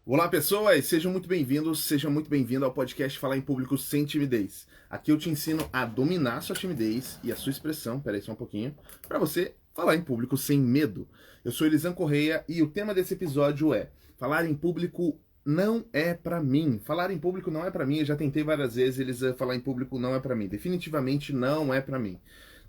Olá, pessoas! Sejam muito bem-vindos, seja muito bem-vindo ao podcast Falar em Público Sem Timidez. Aqui eu te ensino a dominar sua timidez e a sua expressão, peraí só um pouquinho, para você falar em público sem medo. Eu sou Elisan Correia e o tema desse episódio é falar em público não é pra mim. Falar em público não é pra mim, eu já tentei várias vezes, falar em público não é pra mim. Definitivamente não é pra mim.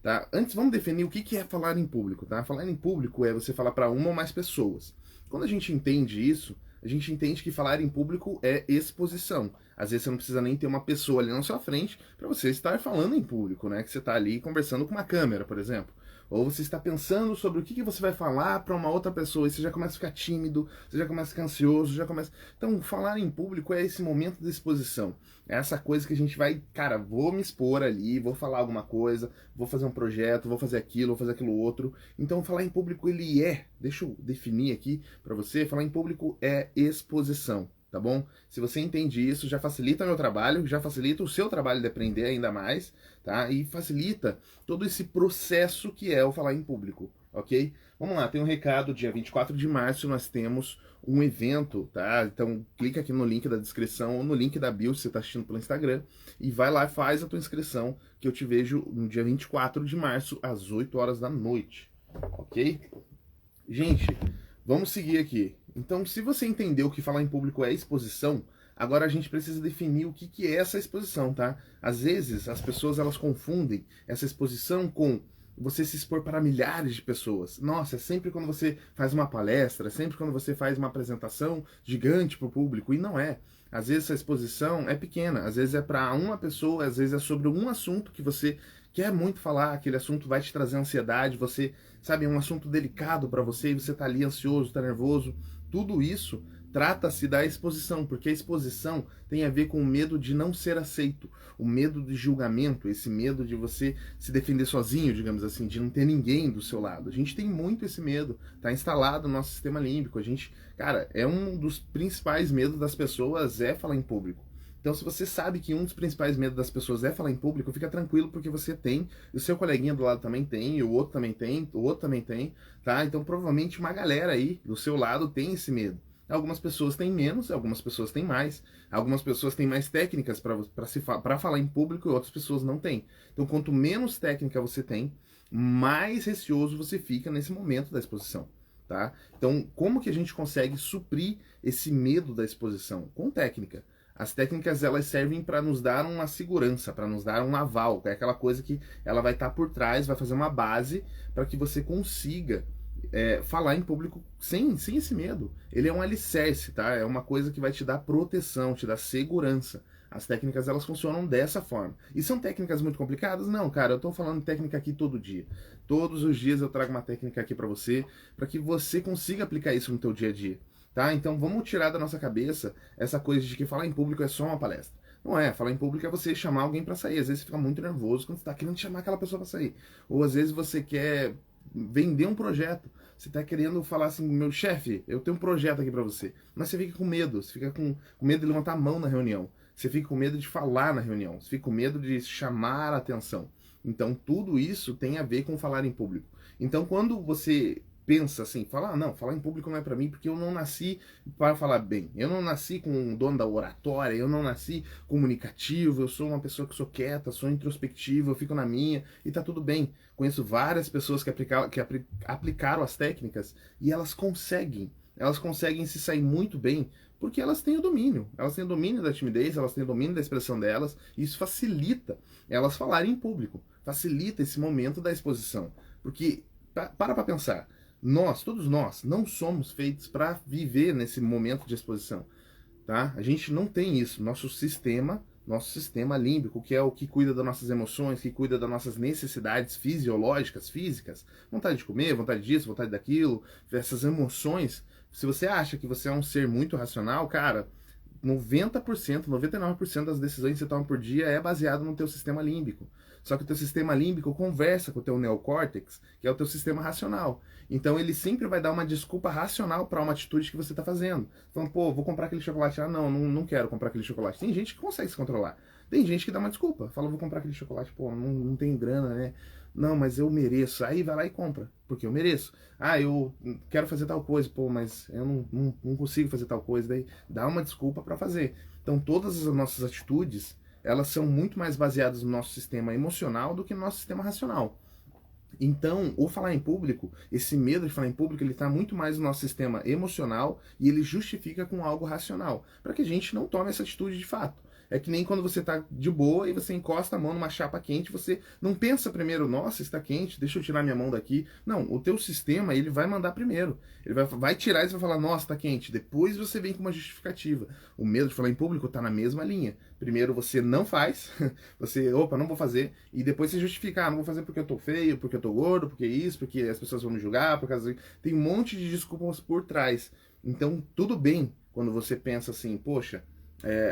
Tá? Antes, vamos definir o que é falar em público, tá? Falar em público é você falar para uma ou mais pessoas. Quando a gente entende isso, a gente entende que falar em público é exposição. Às vezes você não precisa nem ter uma pessoa ali na sua frente para você estar falando em público, né? Que você está ali conversando com uma câmera, por exemplo. Ou você está pensando sobre o que você vai falar para uma outra pessoa e você já começa a ficar tímido, você já começa a ficar ansioso, já começa. Então, falar em público é esse momento de exposição. É essa coisa que a gente vai, cara, vou me expor ali, vou falar alguma coisa, vou fazer um projeto, vou fazer aquilo, vou fazer aquilo outro. Então, falar em público ele é, deixa eu definir aqui para você, falar em público é exposição, tá bom? Se você entende isso, já facilita meu trabalho, já facilita o seu trabalho de aprender ainda mais, tá? E facilita todo esse processo que é o falar em público, ok? Vamos lá, tem um recado, dia 24 de março nós temos um evento, tá? Então clica aqui no link da descrição ou no link da bio se você está assistindo pelo Instagram e vai lá e faz a tua inscrição que eu te vejo no dia 24 de março às 8 horas da noite, ok? Gente, vamos seguir aqui. Então, se você entendeu que falar em público é exposição, agora a gente precisa definir o que é essa exposição, tá? Às vezes as pessoas elas confundem essa exposição com você se expor para milhares de pessoas. Nossa, é sempre quando você faz uma palestra, é sempre quando você faz uma apresentação gigante para o público, e não é. Às vezes essa exposição é pequena, às vezes é para uma pessoa, às vezes é sobre um assunto que você quer muito falar, aquele assunto vai te trazer ansiedade, você, sabe, é um assunto delicado para você e você tá ali ansioso, tá nervoso. Tudo isso trata-se da exposição, porque a exposição tem a ver com o medo de não ser aceito, o medo de julgamento, esse medo de você se defender sozinho, digamos assim, de não ter ninguém do seu lado. A gente tem muito esse medo, tá instalado no nosso sistema límbico. A gente, cara, é um dos principais medos das pessoas é falar em público. Então, se você sabe que um dos principais medos das pessoas é falar em público, fica tranquilo porque você tem, o seu coleguinha do lado também tem, e o outro também tem, o outro também tem, tá? Então, provavelmente uma galera aí do seu lado tem esse medo. Algumas pessoas têm menos, algumas pessoas têm mais. Algumas pessoas têm mais técnicas para falar em público e outras pessoas não têm. Então, quanto menos técnica você tem, mais receoso você fica nesse momento da exposição. Tá? Então, como que a gente consegue suprir esse medo da exposição? Com técnica. As técnicas elas servem para nos dar uma segurança, para nos dar um aval, é aquela coisa que ela vai estar por trás, vai fazer uma base para que você consiga falar em público sem esse medo. Ele é um alicerce, tá? É uma coisa que vai te dar proteção, te dar segurança. As técnicas elas funcionam dessa forma. E são técnicas muito complicadas? Não, cara, eu estou falando técnica aqui todo dia. Todos os dias eu trago uma técnica aqui para que você consiga aplicar isso no teu dia a dia. Tá? Então vamos tirar da nossa cabeça essa coisa de que falar em público é só uma palestra. Não é, falar em público é você chamar alguém para sair. Às vezes você fica muito nervoso quando você está querendo chamar aquela pessoa para sair. Ou às vezes você quer vender um projeto. Você está querendo falar assim, meu chefe, eu tenho um projeto aqui para você. Mas você fica com medo, você fica com medo de levantar a mão na reunião. Você fica com medo de falar na reunião. Você fica com medo de chamar a atenção. Então tudo isso tem a ver com falar em público. Então quando você pensa assim, fala, ah, não, falar em público não é para mim porque eu não nasci para falar bem. Eu não nasci com o dono da oratória, eu não nasci comunicativo, eu sou uma pessoa que sou quieta, sou introspectiva, eu fico na minha e tá tudo bem. Conheço várias pessoas que aplicaram as técnicas e elas conseguem se sair muito bem porque elas têm o domínio. Elas têm o domínio da timidez, elas têm o domínio da expressão delas, e isso facilita elas falarem em público, facilita esse momento da exposição. Porque, para pensar, nós, todos nós, não somos feitos para viver nesse momento de exposição, tá? A gente não tem isso. Nosso sistema límbico, que é o que cuida das nossas emoções, que cuida das nossas necessidades fisiológicas, físicas, vontade de comer, vontade disso, vontade daquilo, essas emoções. Se você acha que você é um ser muito racional, cara, 90%, 99% das decisões que você toma por dia é baseado no teu sistema límbico. Só que o teu sistema límbico conversa com o teu neocórtex, que é o teu sistema racional. Então ele sempre vai dar uma desculpa racional para uma atitude que você está fazendo. Então, pô, vou comprar aquele chocolate. Ah, não quero comprar aquele chocolate. Tem gente que consegue se controlar. Tem gente que dá uma desculpa. Fala, vou comprar aquele chocolate. Pô, não tem grana, né? Não, mas eu mereço. Aí vai lá e compra, porque eu mereço. Ah, eu quero fazer tal coisa, pô, mas eu não consigo fazer tal coisa. Daí dá uma desculpa para fazer. Então todas as nossas atitudes, elas são muito mais baseadas no nosso sistema emocional do que no nosso sistema racional. Então, o falar em público, esse medo de falar em público, ele está muito mais no nosso sistema emocional e ele justifica com algo racional, para que a gente não tome essa atitude de fato. É que nem quando você está de boa e você encosta a mão numa chapa quente, você não pensa primeiro, nossa, está quente, deixa eu tirar minha mão daqui. Não, o teu sistema, ele vai mandar primeiro. Ele vai tirar e você vai falar, nossa, está quente. Depois você vem com uma justificativa. O medo de falar em público está na mesma linha. Primeiro você não faz, você, opa, não vou fazer, e depois você justifica, não vou fazer porque eu tô feio, porque eu tô gordo, porque isso, porque as pessoas vão me julgar, por causa... Tem um monte de desculpas por trás. Então, tudo bem quando você pensa assim, poxa,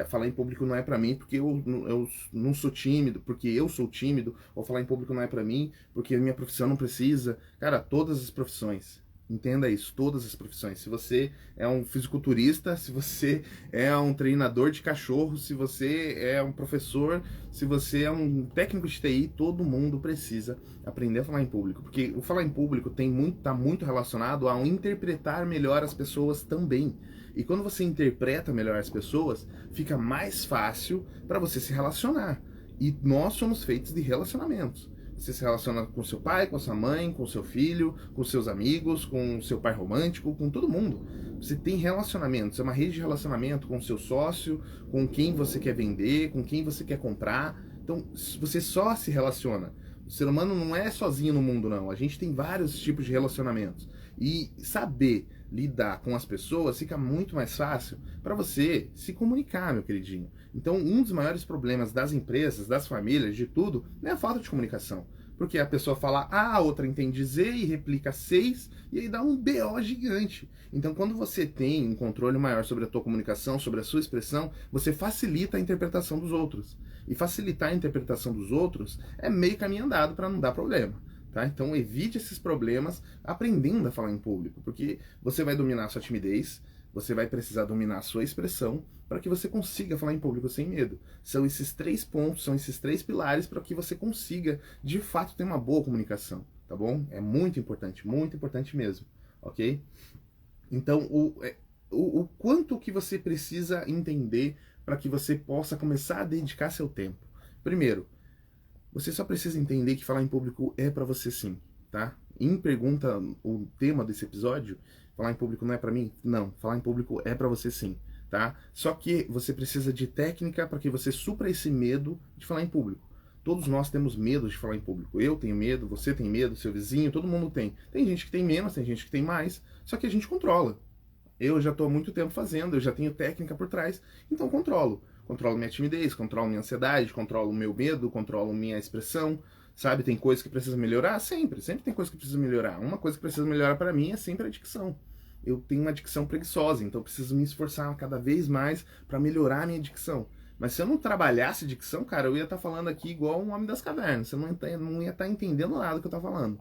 falar em público não é pra mim porque eu não sou tímido, porque eu sou tímido, ou falar em público não é pra mim porque a minha profissão não precisa. Cara, todas as profissões, entenda isso, todas as profissões. Se você é um fisiculturista, se você é um treinador de cachorro, se você é um professor, se você é um técnico de TI, todo mundo precisa aprender a falar em público, porque o falar em público tá muito relacionado a interpretar melhor as pessoas também. E quando você interpreta melhor as pessoas, fica mais fácil para você se relacionar. E nós somos feitos de relacionamentos. Você se relaciona com seu pai, com sua mãe, com seu filho, com seus amigos, com seu par romântico, com todo mundo. Você tem relacionamentos, é uma rede de relacionamento com seu sócio, com quem você quer vender, com quem você quer comprar. Então, você só se relaciona. O ser humano não é sozinho no mundo, não. A gente tem vários tipos de relacionamentos. E saber lidar com as pessoas fica muito mais fácil para você se comunicar, meu queridinho. Então, um dos maiores problemas das empresas, das famílias, de tudo, é a falta de comunicação. Porque a pessoa fala A, a outra entende Z e replica 6, e aí dá um BO gigante. Então, quando você tem um controle maior sobre a tua comunicação, sobre a sua expressão, você facilita a interpretação dos outros. E facilitar a interpretação dos outros é meio caminho andado para não dar problema. Tá? Então evite esses problemas aprendendo a falar em público, porque você vai dominar a sua timidez, você vai precisar dominar a sua expressão para que você consiga falar em público sem medo. São esses 3 pontos, são esses 3 pilares para que você consiga, de fato, ter uma boa comunicação, tá bom? É muito importante mesmo, ok? Então, o quanto que você precisa entender para que você possa começar a dedicar seu tempo. Primeiro, você só precisa entender que falar em público é para você sim, tá? Em pergunta, o tema desse episódio, falar em público não é para mim? Não, falar em público é para você sim, tá? Só que você precisa de técnica para que você supra esse medo de falar em público. Todos nós temos medo de falar em público. Eu tenho medo, você tem medo, seu vizinho, todo mundo tem. Tem gente que tem menos, tem gente que tem mais, só que a gente controla. Eu já estou há muito tempo fazendo, eu já tenho técnica por trás, então controlo. Controlo minha timidez, controlo minha ansiedade, controlo o meu medo, controlo minha expressão, sabe? Tem coisas que precisa melhorar? Sempre tem coisa que precisa melhorar. Uma coisa que precisa melhorar para mim é sempre a dicção. Eu tenho uma dicção preguiçosa, então eu preciso me esforçar cada vez mais para melhorar a minha dicção. Mas se eu não trabalhasse dicção, cara, eu ia estar falando aqui igual um homem das cavernas. Você não ia estar entendendo nada do que eu estou falando.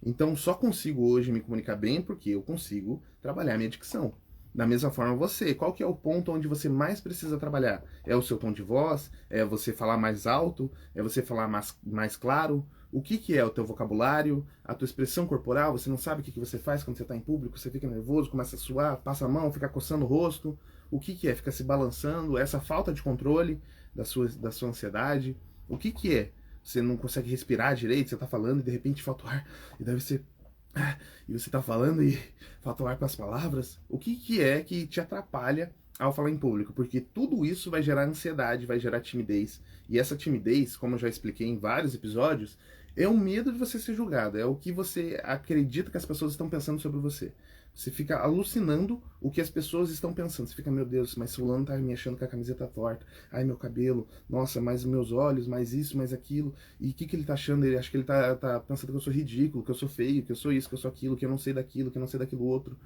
Então só consigo hoje me comunicar bem porque eu consigo trabalhar minha dicção. Da mesma forma você, qual que é o ponto onde você mais precisa trabalhar? É o seu tom de voz? É você falar mais alto? É você falar mais claro? O que é o teu vocabulário? A tua expressão corporal? Você não sabe o que você faz quando você está em público? Você fica nervoso, começa a suar, passa a mão, fica coçando o rosto? O que é? Fica se balançando? Essa falta de controle da sua ansiedade? O que é? Você não consegue respirar direito, você está falando e de repente falta o ar, e deve ser... E você tá falando e falta o ar com as palavras. O que é que te atrapalha ao falar em público? Porque tudo isso vai gerar ansiedade, vai gerar timidez. E essa timidez, como eu já expliquei em vários episódios, é o medo de você ser julgado. É o que você acredita que as pessoas estão pensando sobre você. Você fica alucinando o que as pessoas estão pensando. Você fica, meu Deus, mas fulano tá me achando com a camiseta torta. Ai, meu cabelo. Nossa, mais os meus olhos, mais isso, mais aquilo. E o que ele tá achando? Ele acha que ele tá pensando que eu sou ridículo, que eu sou feio, que eu sou isso, que eu sou aquilo, que eu não sei daquilo, que eu não sei daquilo outro.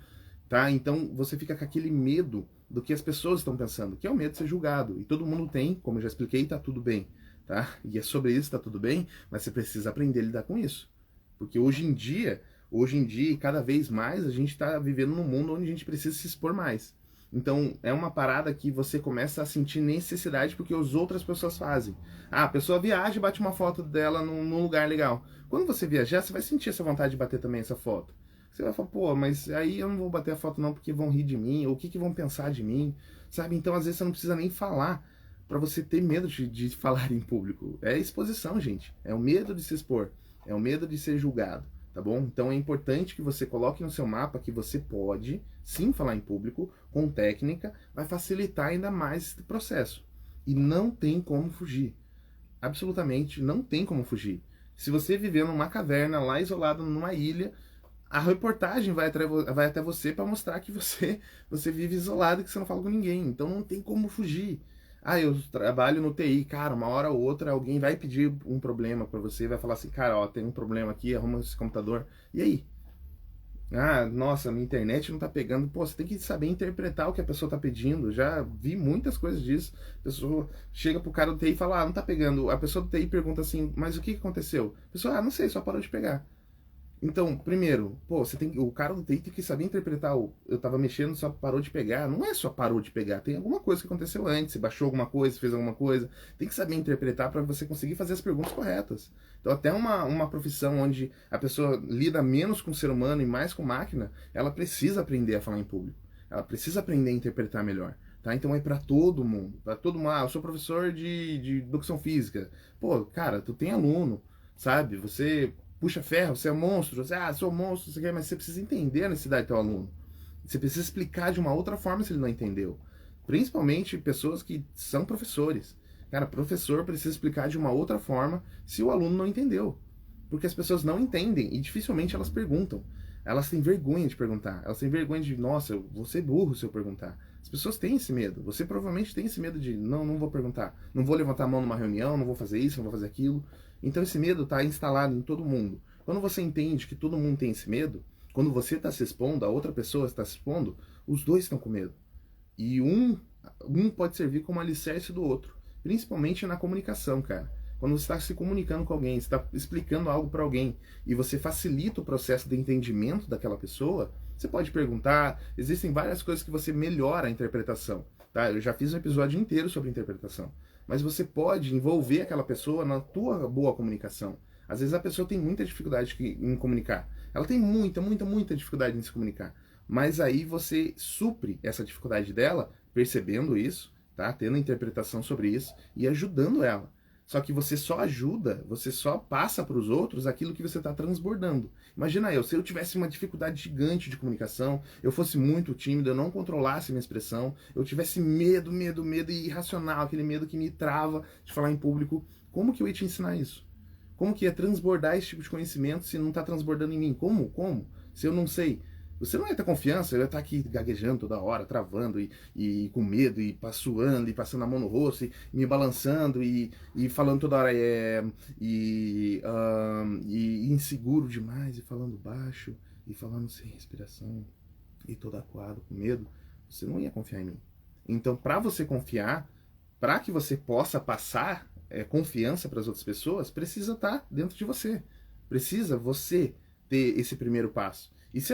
Tá? Então você fica com aquele medo do que as pessoas estão pensando, que é o medo de ser julgado. E todo mundo tem, como eu já expliquei, tá tudo bem. Tá? E é sobre isso, tá tudo bem, mas você precisa aprender a lidar com isso. Porque hoje em dia, cada vez mais, a gente está vivendo num mundo onde a gente precisa se expor mais. Então, é uma parada que você começa a sentir necessidade porque as outras pessoas fazem. Ah, a pessoa viaja e bate uma foto dela num lugar legal. Quando você viajar, você vai sentir essa vontade de bater também essa foto. Você vai falar, pô, mas aí eu não vou bater a foto não porque vão rir de mim, ou o que, que vão pensar de mim, sabe? Então, às vezes, você não precisa nem falar para você ter medo de falar em público. É exposição, gente. É o medo de se expor. É o medo de ser julgado, tá bom? Então é importante que você coloque no seu mapa que você pode sim falar em público, com técnica, vai facilitar ainda mais esse processo. E não tem como fugir. Absolutamente não tem como fugir. Se você viver numa caverna lá isolado numa ilha, a reportagem vai até você para mostrar que você vive isolado e que você não fala com ninguém. Então não tem como fugir. Ah, eu trabalho no TI, cara, uma hora ou outra alguém vai pedir um problema para você, vai falar assim, cara, ó, tem um problema aqui, arruma esse computador. E aí? Ah, nossa, minha internet não tá pegando. Pô, você tem que saber interpretar o que a pessoa tá pedindo. Já vi muitas coisas disso. A pessoa chega pro cara do TI e fala, ah, não tá pegando. A pessoa do TI pergunta assim, mas o que aconteceu? A pessoa, ah, não sei, só parou de pegar. Então, primeiro, pô, o cara do TI tem que saber interpretar eu tava mexendo, só parou de pegar. Não é só parou de pegar, tem alguma coisa que aconteceu antes, você baixou alguma coisa, fez alguma coisa. Tem que saber interpretar para você conseguir fazer as perguntas corretas. Então, até uma profissão onde a pessoa lida menos com o ser humano e mais com máquina, ela precisa aprender a falar em público. Ela precisa aprender a interpretar melhor. Tá? Então é para todo mundo. Para todo mundo. Ah, eu sou professor de educação física. Pô, cara, tu tem aluno, sabe? Você puxa ferro, você é monstro, você, sou monstro, você quer, mas você precisa entender a necessidade do teu aluno. Você precisa explicar de uma outra forma se ele não entendeu. Principalmente pessoas que são professores. Cara, professor precisa explicar de uma outra forma se o aluno não entendeu. Porque as pessoas não entendem e dificilmente elas perguntam. Elas têm vergonha de perguntar. Elas têm vergonha de, nossa, eu vou ser burro se eu perguntar. As pessoas têm esse medo. Você provavelmente tem esse medo de, não vou perguntar. Não vou levantar a mão numa reunião, não vou fazer isso, não vou fazer aquilo. Então esse medo está instalado em todo mundo. Quando você entende que todo mundo tem esse medo, quando você está se expondo, a outra pessoa está se expondo, os dois estão com medo. E um pode servir como alicerce do outro. Principalmente na comunicação, cara. Quando você está se comunicando com alguém, você está explicando algo para alguém e você facilita o processo de entendimento daquela pessoa, você pode perguntar, existem várias coisas que você melhora a interpretação. Tá? Eu já fiz um episódio inteiro sobre interpretação. Mas você pode envolver aquela pessoa na tua boa comunicação. Às vezes a pessoa tem muita dificuldade em comunicar. Ela tem muita dificuldade em se comunicar. Mas aí você supre essa dificuldade dela, percebendo isso, tá? Tendo interpretação sobre isso e ajudando ela. Só que você só ajuda, você só passa para os outros aquilo que você está transbordando. Imagina se eu tivesse uma dificuldade gigante de comunicação, eu fosse muito tímido, eu não controlasse minha expressão, eu tivesse medo irracional, aquele medo que me trava de falar em público, como que eu ia te ensinar isso? Como que ia transbordar esse tipo de conhecimento se não está transbordando em mim? Como? Se eu não sei. Você não ia ter confiança, eu ia estar aqui gaguejando toda hora, travando e com medo, e suando, e passando a mão no rosto, e me balançando, e falando toda hora, e inseguro demais, e falando baixo, e falando sem respiração, e todo acuado, com medo. Você não ia confiar em mim. Então, para você confiar, para que você possa passar confiança para as outras pessoas, precisa estar dentro de você. Precisa você ter esse primeiro passo. E se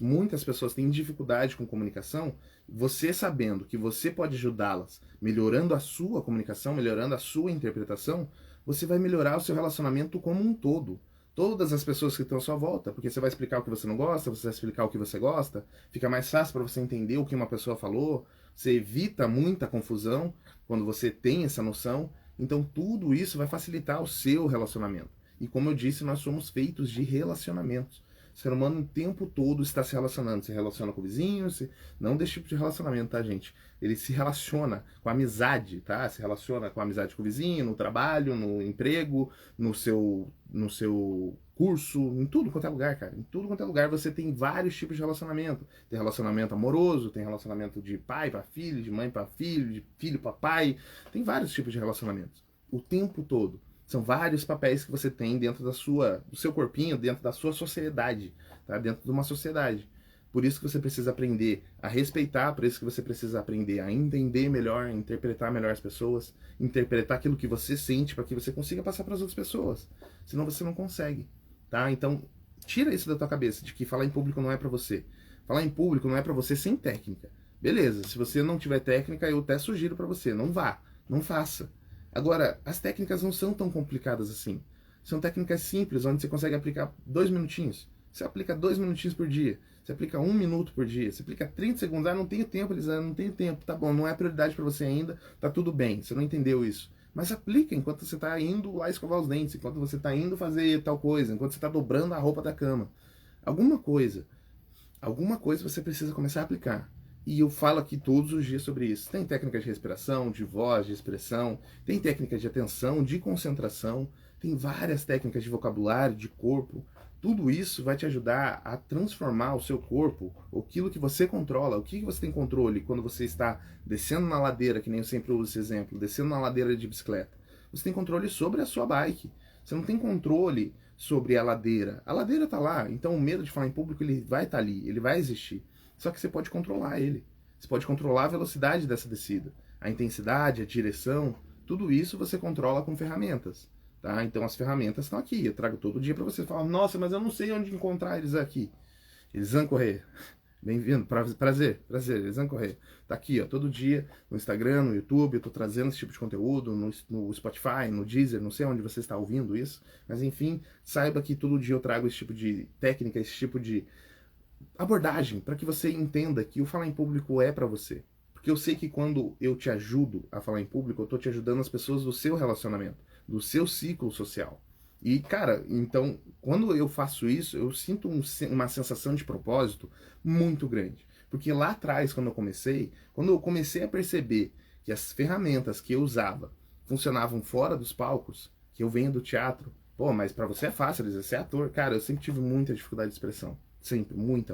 muitas pessoas têm dificuldade com comunicação, você sabendo que você pode ajudá-las, melhorando a sua comunicação, melhorando a sua interpretação, você vai melhorar o seu relacionamento como um todo. Todas as pessoas que estão à sua volta, porque você vai explicar o que você não gosta, você vai explicar o que você gosta, fica mais fácil para você entender o que uma pessoa falou, você evita muita confusão quando você tem essa noção, então tudo isso vai facilitar o seu relacionamento. E como eu disse, nós somos feitos de relacionamentos. O ser humano o tempo todo está se relacionando. Se relaciona com o vizinho, não desse tipo de relacionamento, tá, gente? Ele se relaciona com a amizade, tá? Se relaciona com a amizade com o vizinho, no trabalho, no emprego, no seu curso, em tudo quanto é lugar, cara. Em tudo quanto é lugar você tem vários tipos de relacionamento. Tem relacionamento amoroso, tem relacionamento de pai para filho, de mãe para filho, de filho para pai. Tem vários tipos de relacionamentos. O tempo todo. São vários papéis que você tem dentro do seu corpinho, dentro da sua sociedade, tá? Dentro de uma sociedade. Por isso que você precisa aprender a respeitar, por isso que você precisa aprender a entender melhor, a interpretar melhor as pessoas, interpretar aquilo que você sente para que você consiga passar para as outras pessoas. Senão você não consegue, tá? Então, tira isso da tua cabeça, de que falar em público não é para você. Falar em público não é para você sem técnica. Beleza, se você não tiver técnica, eu até sugiro para você, não vá, não faça. Agora, as técnicas não são tão complicadas assim. São técnicas simples, onde você consegue aplicar 2 minutinhos. Você aplica 2 minutinhos por dia. Você aplica 1 minuto por dia. Você aplica 30 segundos. Ah, não tenho tempo, Elisandro, não tenho tempo. Tá bom, não é prioridade para você ainda. Tá tudo bem, você não entendeu isso. Mas aplica enquanto você está indo lá escovar os dentes, enquanto você está indo fazer tal coisa, enquanto você está dobrando a roupa da cama. Alguma coisa você precisa começar a aplicar. E eu falo aqui todos os dias sobre isso. Tem técnica de respiração, de voz, de expressão, tem técnica de atenção, de concentração, tem várias técnicas de vocabulário, de corpo. Tudo isso vai te ajudar a transformar o seu corpo, aquilo que você controla, o que você tem controle quando você está descendo na ladeira, que nem eu sempre uso esse exemplo, descendo na ladeira de bicicleta. Você tem controle sobre a sua bike. Você não tem controle sobre a ladeira. A ladeira está lá, então o medo de falar em público ele vai estar ali, ele vai existir. Só que você pode controlar ele. Você pode controlar a velocidade dessa descida, a intensidade, a direção, tudo isso você controla com ferramentas. Tá? Então as ferramentas estão aqui, eu trago todo dia para você falar, nossa, mas eu não sei onde encontrar eles aqui. Eles vão correr. Bem-vindo, prazer, eles vão correr. Tá aqui, ó, todo dia no Instagram, no YouTube, eu tô trazendo esse tipo de conteúdo, no Spotify, no Deezer, não sei onde você está ouvindo isso, mas enfim, saiba que todo dia eu trago esse tipo de técnica, esse tipo de abordagem, para que você entenda que o falar em público é para você. Porque eu sei que quando eu te ajudo a falar em público, eu tô te ajudando as pessoas do seu relacionamento, do seu ciclo social. E, cara, então, quando eu faço isso, eu sinto uma sensação de propósito muito grande. Porque lá atrás, quando eu comecei a perceber que as ferramentas que eu usava funcionavam fora dos palcos, que eu venho do teatro, pô, mas pra você é fácil, você é ator. Cara, eu sempre tive muita dificuldade de expressão. Sempre, muita.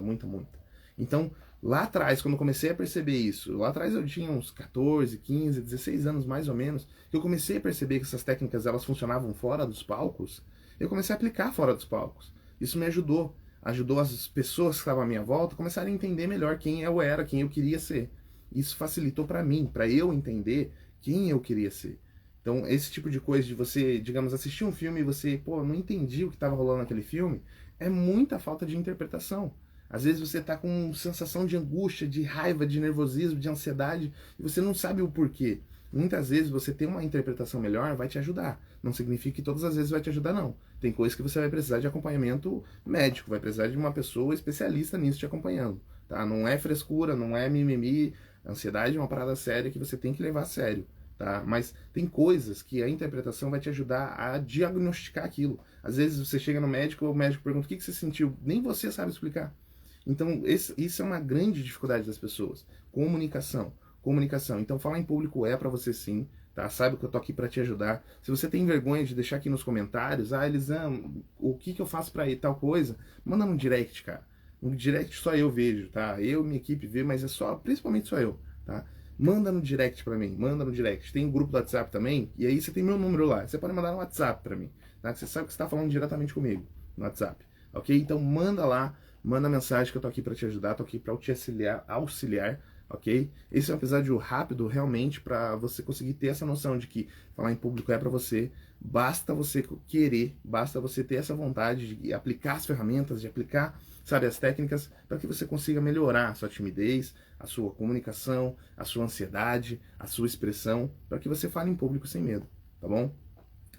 Então, lá atrás, quando eu comecei a perceber isso, lá atrás eu tinha uns 14, 15, 16 anos mais ou menos, que eu comecei a perceber que essas técnicas elas funcionavam fora dos palcos, eu comecei a aplicar fora dos palcos. Isso me ajudou as pessoas que estavam à minha volta a começarem a entender melhor quem eu era, quem eu queria ser. Isso facilitou para mim, para eu entender quem eu queria ser. Então, esse tipo de coisa de você, digamos, assistir um filme e você, pô, não entendi o que estava rolando naquele filme, é muita falta de interpretação. Às vezes você está com sensação de angústia, de raiva, de nervosismo, de ansiedade, e você não sabe o porquê. Muitas vezes você ter uma interpretação melhor vai te ajudar. Não significa que todas as vezes vai te ajudar, não. Tem coisas que você vai precisar de acompanhamento médico, vai precisar de uma pessoa especialista nisso te acompanhando. Tá? Não é frescura, não é mimimi. Ansiedade é uma parada séria que você tem que levar a sério. Tá? Mas tem coisas que a interpretação vai te ajudar a diagnosticar aquilo. Às vezes você chega no médico, o médico pergunta o que você sentiu, nem você sabe explicar. Então isso é uma grande dificuldade das pessoas. Comunicação. Então falar em público é para você sim, tá? Saiba que eu tô aqui para te ajudar. Se você tem vergonha de deixar aqui nos comentários, Elisam, o que eu faço para ir tal coisa, manda no direct, cara. No direct só eu vejo, tá? Eu e minha equipe vê, mas principalmente só eu, tá? Manda no direct pra mim, manda no direct. Tem um grupo do WhatsApp também, e aí você tem meu número lá. Você pode mandar no WhatsApp pra mim, tá? Você sabe que você tá falando diretamente comigo no WhatsApp, ok? Então manda lá, manda mensagem que eu tô aqui pra te ajudar, tô aqui pra te auxiliar, ok? Esse é um episódio rápido, realmente, pra você conseguir ter essa noção de que falar em público é pra você. Basta você querer, basta você ter essa vontade de aplicar as ferramentas, de aplicar, sabe, as técnicas, para que você consiga melhorar a sua timidez, a sua comunicação, a sua ansiedade, a sua expressão, para que você fale em público sem medo, tá bom?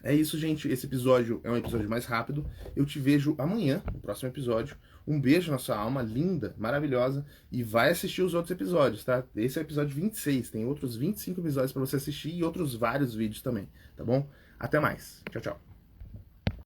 É isso, gente. Esse episódio é um episódio mais rápido. Eu te vejo amanhã, no próximo episódio. Um beijo na sua alma, linda, maravilhosa. E vai assistir os outros episódios, tá? Esse é o episódio 26. Tem outros 25 episódios para você assistir e outros vários vídeos também, tá bom? Até mais. Tchau, tchau.